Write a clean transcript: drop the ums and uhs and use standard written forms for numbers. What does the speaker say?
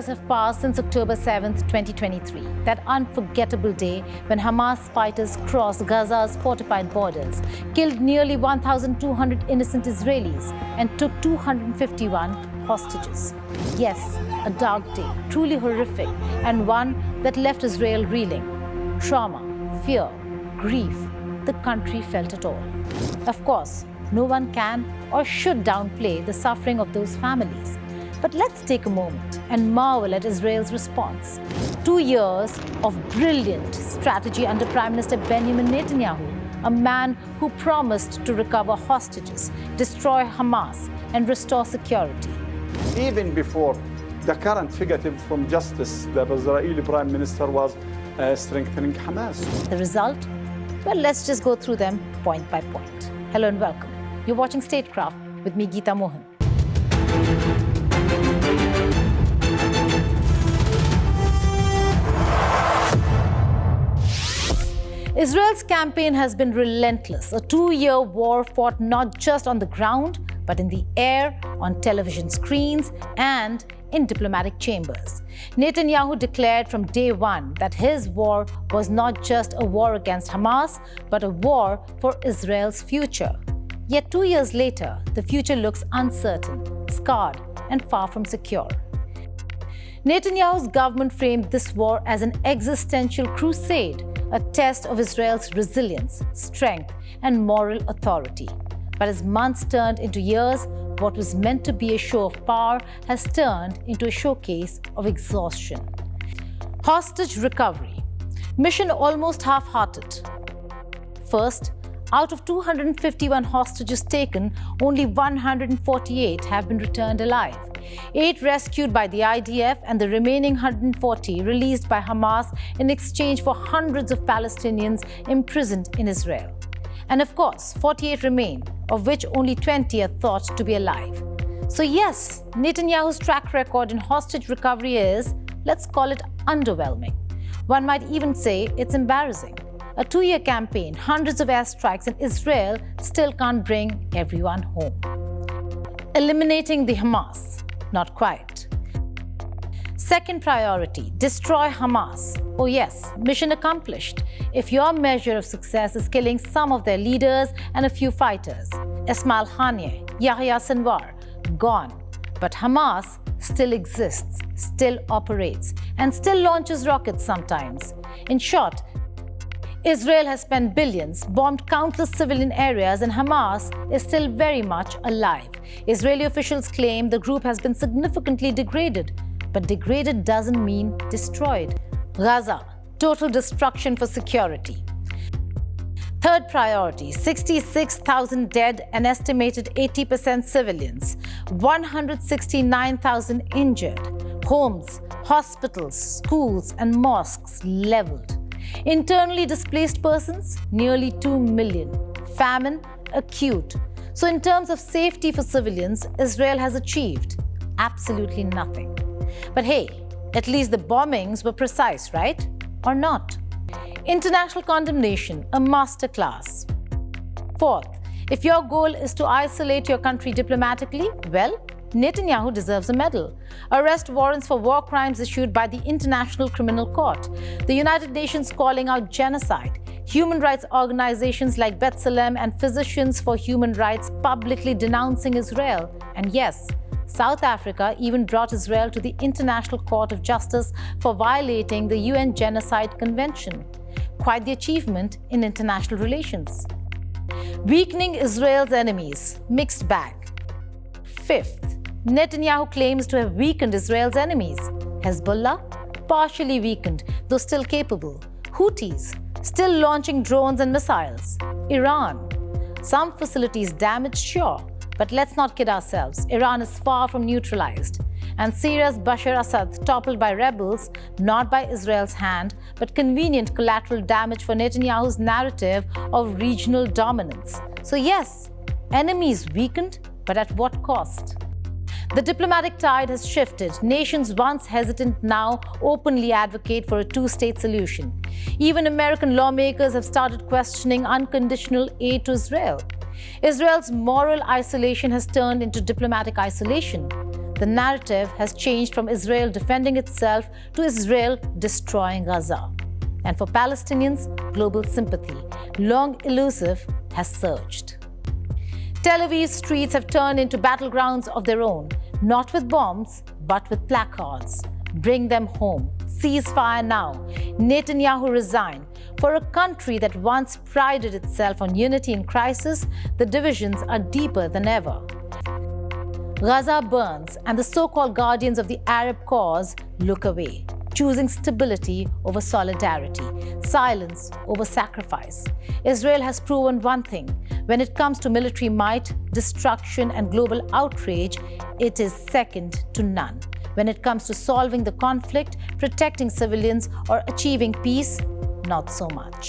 years have passed since October 7th, 2023, that unforgettable day when Hamas fighters crossed Gaza's fortified borders, killed nearly 1,200 innocent Israelis, and took 251 hostages. Yes, a dark day, truly horrific, and one that left Israel reeling. Trauma, fear, grief, the country felt it all. Of course, no one can or should downplay the suffering of those families. But let's take a moment and marvel at Israel's response. 2 years of brilliant strategy under Prime Minister Benjamin Netanyahu, a man who promised to recover hostages, destroy Hamas, and restore security. Even before the current fugitive from justice, the Israeli Prime Minister was strengthening Hamas. The result? Well, let's just go through them point by point. Hello and welcome. You're watching Statecraft with me, Geeta Mohan. Israel's campaign has been relentless, a 2-year war fought not just on the ground, but in the air, on television screens, and in diplomatic chambers. Netanyahu declared from day one that his war was not just a war against Hamas, but a war for Israel's future. Yet 2 years later, the future looks uncertain, scarred, and far from secure. Netanyahu's government framed this war as an existential crusade, a test of Israel's resilience, strength, and moral authority. But as months turned into years, what was meant to be a show of power has turned into a showcase of exhaustion. Hostage recovery. Mission almost half-hearted. First, out of 251 hostages taken, only 148 have been returned alive. 8 rescued by the IDF and the remaining 140 released by Hamas in exchange for hundreds of Palestinians imprisoned in Israel. And of course, 48 remain, of which only 20 are thought to be alive. So yes, Netanyahu's track record in hostage recovery is, let's call it, underwhelming. One might even say it's embarrassing. A 2-year campaign, hundreds of airstrikes, and Israel still can't bring everyone home. Eliminating the Hamas, not quite. Second priority, destroy Hamas. Oh yes, mission accomplished. If your measure of success is killing some of their leaders and a few fighters, Ismail Haniyeh, Yahya Sinwar, gone. But Hamas still exists, still operates, and still launches rockets sometimes. In short, Israel has spent billions, bombed countless civilian areas, and Hamas is still very much alive. Israeli officials claim the group has been significantly degraded, but degraded doesn't mean destroyed. Gaza, total destruction for security. Third priority, 66,000 dead, an estimated 80% civilians, 169,000 injured, homes, hospitals, schools, and mosques leveled. Internally displaced persons, nearly 2 million. Famine, acute. So in terms of safety for civilians, Israel has achieved absolutely nothing. But hey, at least the bombings were precise, right? Or not? International condemnation, a masterclass. Fourth, if your goal is to isolate your country diplomatically, well, Netanyahu deserves a medal. Arrest warrants for war crimes issued by the International Criminal Court. The United Nations calling out genocide. Human rights organizations like B'Tselem and Physicians for Human Rights publicly denouncing Israel. And yes, South Africa even brought Israel to the International Court of Justice for violating the UN Genocide Convention. Quite the achievement in international relations. Weakening Israel's enemies, mixed bag. Fifth, Netanyahu claims to have weakened Israel's enemies. Hezbollah, partially weakened, though still capable. Houthis, still launching drones and missiles. Iran, some facilities damaged, sure, but let's not kid ourselves. Iran is far from neutralized. And Syria's Bashar Assad toppled by rebels, not by Israel's hand, but convenient collateral damage for Netanyahu's narrative of regional dominance. So yes, enemies weakened, but at what cost? The diplomatic tide has shifted. Nations once hesitant now openly advocate for a two-state solution. Even American lawmakers have started questioning unconditional aid to Israel. Israel's moral isolation has turned into diplomatic isolation. the narrative has changed from Israel defending itself to Israel destroying Gaza. And for Palestinians, global sympathy, long elusive, has surged. Tel Aviv's streets have turned into battlegrounds of their own, not with bombs, but with placards. Bring them home. Ceasefire now. Netanyahu resign. For a country that once prided itself on unity in crisis, the divisions are deeper than ever. Gaza burns, and the so-called guardians of the Arab cause look away, choosing stability over solidarity, silence over sacrifice. Israel has proven one thing: when it comes to military might, destruction, and global outrage, it is second to none. When it comes to solving the conflict, protecting civilians, or achieving peace, not so much.